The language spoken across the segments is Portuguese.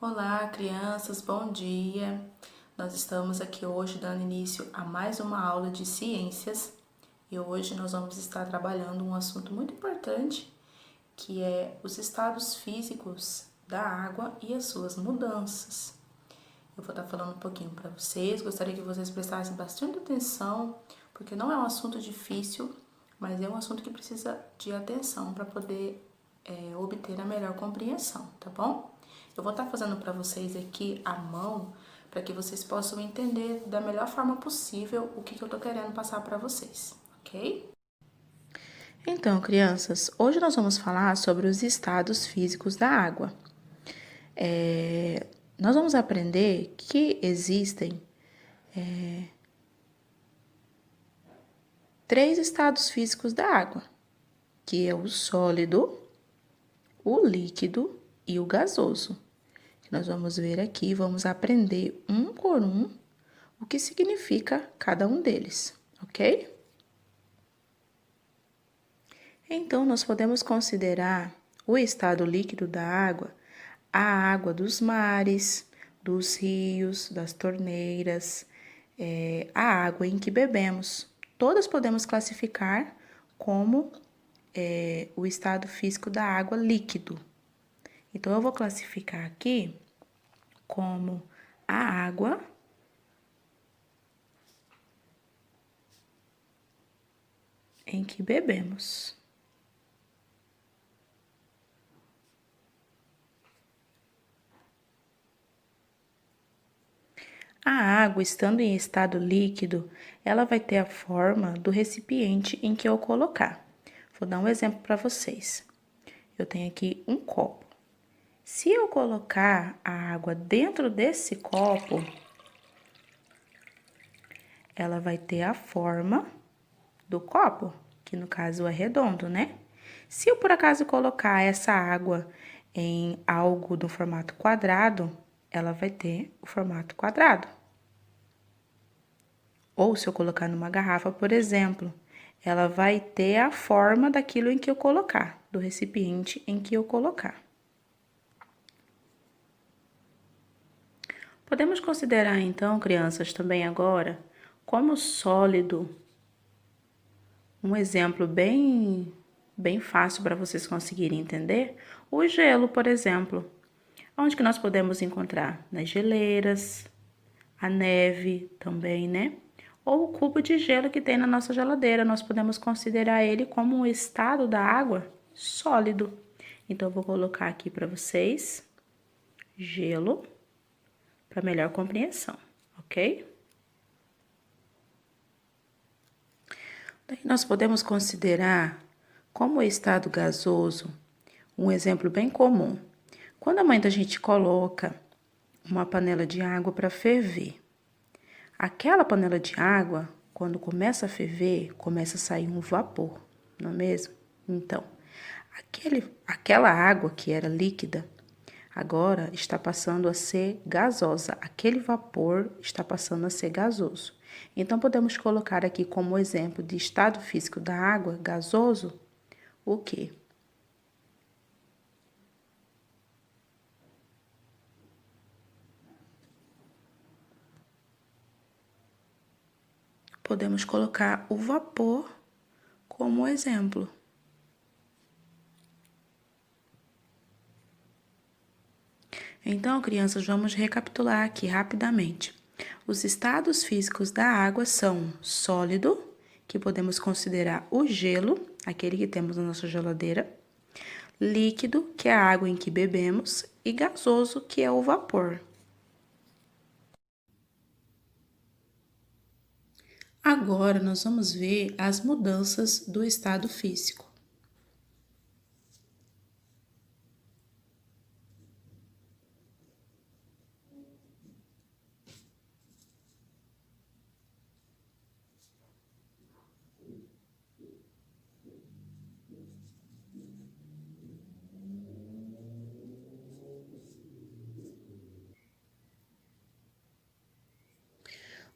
Olá, crianças, bom dia! Nós estamos aqui hoje dando início a mais uma aula de ciências e hoje nós vamos estar trabalhando um assunto muito importante que é os estados físicos da água e as suas mudanças. Eu vou estar falando um pouquinho para vocês, gostaria que vocês prestassem bastante atenção, porque não é um assunto difícil, mas é um assunto que precisa de atenção para poder obter a melhor compreensão, tá bom? Eu vou estar fazendo para vocês aqui à mão, para que vocês possam entender da melhor forma possível o que eu tô querendo passar para vocês, ok? Então, crianças, hoje nós vamos falar sobre os estados físicos da água. Nós vamos aprender que existem três estados físicos da água, que é o sólido, o líquido e o gasoso. Nós vamos ver aqui, vamos aprender um por um o que significa cada um deles, ok? Então, nós podemos considerar o estado líquido da água, a água dos mares, dos rios, das torneiras, a água em que bebemos. Todas podemos classificar como o estado físico da água líquido. Então, eu vou classificar aqui como a água em que bebemos. A água, estando em estado líquido, ela vai ter a forma do recipiente em que eu colocar. Vou dar um exemplo para vocês. Eu tenho aqui um copo. Se eu colocar a água dentro desse copo, ela vai ter a forma do copo, que no caso é redondo, né? Se eu por acaso colocar essa água em algo do formato quadrado, ela vai ter o formato quadrado. Ou se eu colocar numa garrafa, por exemplo, ela vai ter a forma daquilo em que eu colocar, do recipiente em que eu colocar. Podemos considerar, então, crianças, também agora, como sólido, um exemplo bem fácil para vocês conseguirem entender, o gelo, por exemplo. Onde que nós podemos encontrar? Nas geleiras, a neve também, né? Ou o cubo de gelo que tem na nossa geladeira, nós podemos considerar ele como um estado da água sólido. Então, eu vou colocar aqui para vocês gelo, para melhor compreensão, ok? Daí, nós podemos considerar como estado gasoso um exemplo bem comum. Quando a mãe da gente coloca uma panela de água para ferver, aquela panela de água, quando começa a ferver, começa a sair um vapor, não é mesmo? Então, aquela água que era líquida, agora está passando a ser gasosa. Aquele vapor está passando a ser gasoso. Então, podemos colocar aqui como exemplo de estado físico da água gasoso, o quê? Podemos colocar o vapor como exemplo. Então, crianças, vamos recapitular aqui rapidamente. Os estados físicos da água são sólido, que podemos considerar o gelo, aquele que temos na nossa geladeira, líquido, que é a água em que bebemos, e gasoso, que é o vapor. Agora, nós vamos ver as mudanças do estado físico.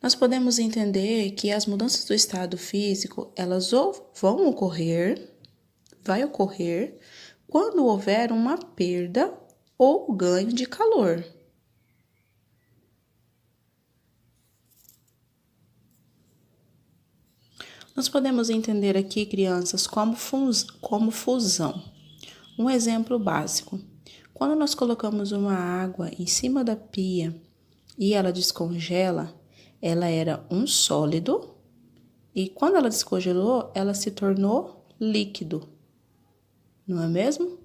Nós podemos entender que as mudanças do estado físico, elas ou vão ocorrer, vai ocorrer, quando houver uma perda ou ganho de calor. Nós podemos entender aqui, crianças, como fusão. Um exemplo básico. Quando nós colocamos uma água em cima da pia e ela descongela, ela era um sólido e quando ela descongelou, ela se tornou líquido. Não é mesmo?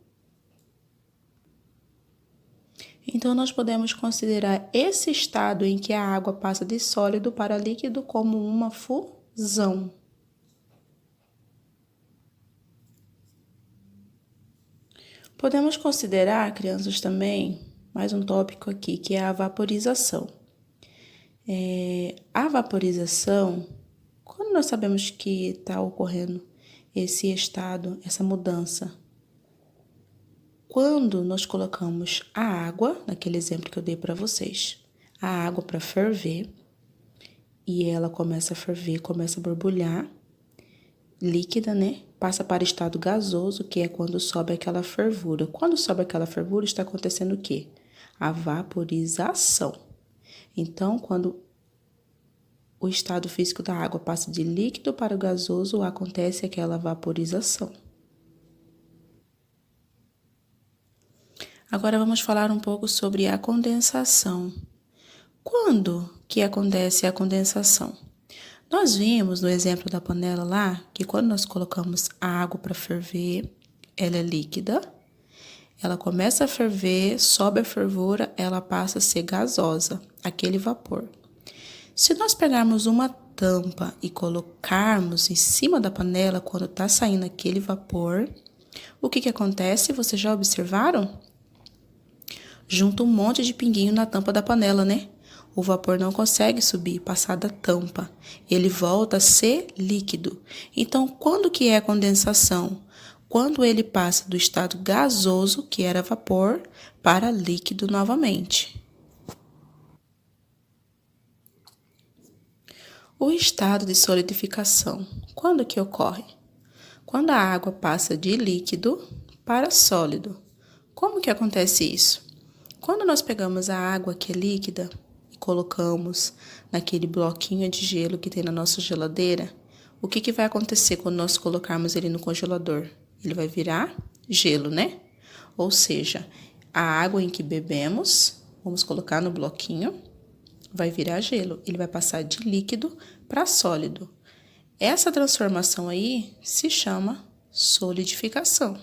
Então, nós podemos considerar esse estado em que a água passa de sólido para líquido como uma fusão. Podemos considerar, crianças, também, mais um tópico aqui, que é a vaporização. A vaporização, quando nós sabemos que está ocorrendo esse estado, essa mudança, quando nós colocamos a água, naquele exemplo que eu dei para vocês, a água para ferver, e ela começa a ferver, começa a borbulhar, líquida, né? Passa para estado gasoso, que é quando sobe aquela fervura. Quando sobe aquela fervura, está acontecendo o quê? A vaporização. Então, quando o estado físico da água passa de líquido para o gasoso, acontece aquela vaporização. Agora vamos falar um pouco sobre a condensação. Quando que acontece a condensação? Nós vimos no exemplo da panela lá, que quando nós colocamos a água para ferver, ela é líquida, ela começa a ferver, sobe a fervura, ela passa a ser gasosa, aquele vapor. Se nós pegarmos uma tampa e colocarmos em cima da panela, quando está saindo aquele vapor, o que acontece? Vocês já observaram? Junta um monte de pinguinho na tampa da panela, né? O vapor não consegue subir, passar da tampa. Ele volta a ser líquido. Então, quando que é a condensação? Quando ele passa do estado gasoso, que era vapor, para líquido novamente. O estado de solidificação, quando que ocorre? Quando a água passa de líquido para sólido. Como que acontece isso? Quando nós pegamos a água que é líquida e colocamos naquele bloquinho de gelo que tem na nossa geladeira, o que vai acontecer quando nós colocarmos ele no congelador? Ele vai virar gelo, né? Ou seja, a água em que bebemos, vamos colocar no bloquinho, vai virar gelo. Ele vai passar de líquido para sólido. Essa transformação aí se chama solidificação.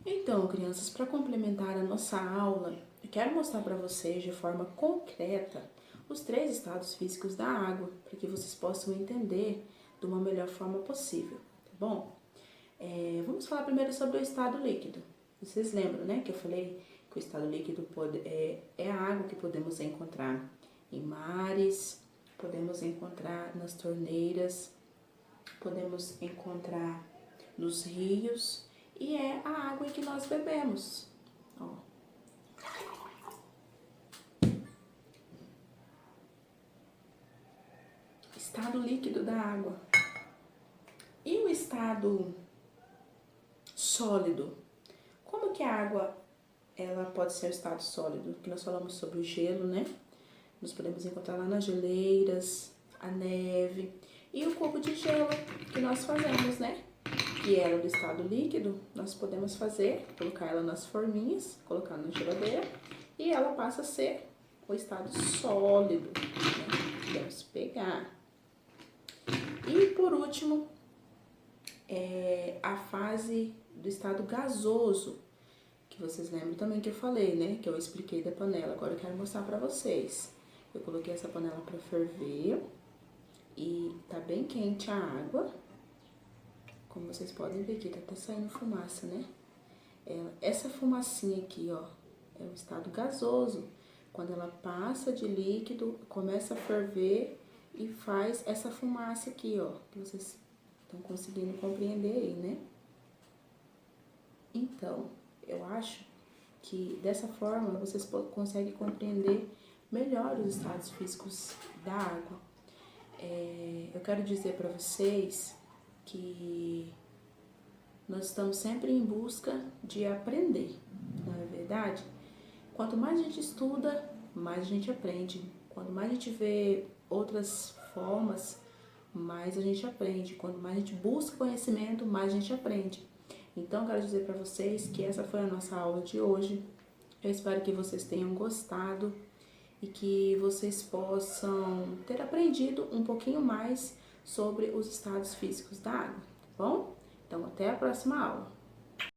Então, crianças, para complementar a nossa aula, eu quero mostrar para vocês de forma concreta os 3 estados físicos da água, para que vocês possam entender de uma melhor forma possível, tá bom? Vamos falar primeiro sobre o estado líquido. Vocês lembram, né, que eu falei que o estado líquido é a água que podemos encontrar em mares, podemos encontrar nas torneiras, podemos encontrar nos rios, e é a água em que nós bebemos. Ó. Estado líquido da água. E o estado sólido? Como que a água ela pode ser o estado sólido? Que nós falamos sobre o gelo, né? Nós podemos encontrar lá nas geleiras, a neve e o cubo de gelo que nós fazemos, né? Que era do estado líquido, nós podemos colocar ela nas forminhas, colocar na geladeira e ela passa a ser o estado sólido, né? Podemos pegar. E por último, a fase do estado gasoso, que vocês lembram também que eu falei, né? Que eu expliquei da panela. Agora eu quero mostrar pra vocês. Eu coloquei essa panela pra ferver e tá bem quente a água. Como vocês podem ver aqui, tá até saindo fumaça, né? Essa fumacinha aqui, ó, é o estado gasoso. Quando ela passa de líquido, começa a ferver e faz essa fumaça aqui, ó, que vocês estão conseguindo compreender aí, né? Então, eu acho que dessa forma vocês conseguem compreender melhor os estados físicos da água. Eu quero dizer para vocês que nós estamos sempre em busca de aprender, não é verdade? Quanto mais a gente estuda, mais a gente aprende. Quanto mais a gente vê outras formas, mais a gente aprende. Quanto mais a gente busca conhecimento, mais a gente aprende. Então, quero dizer para vocês que essa foi a nossa aula de hoje. Eu espero que vocês tenham gostado e que vocês possam ter aprendido um pouquinho mais sobre os estados físicos da água, tá bom? Então, até a próxima aula.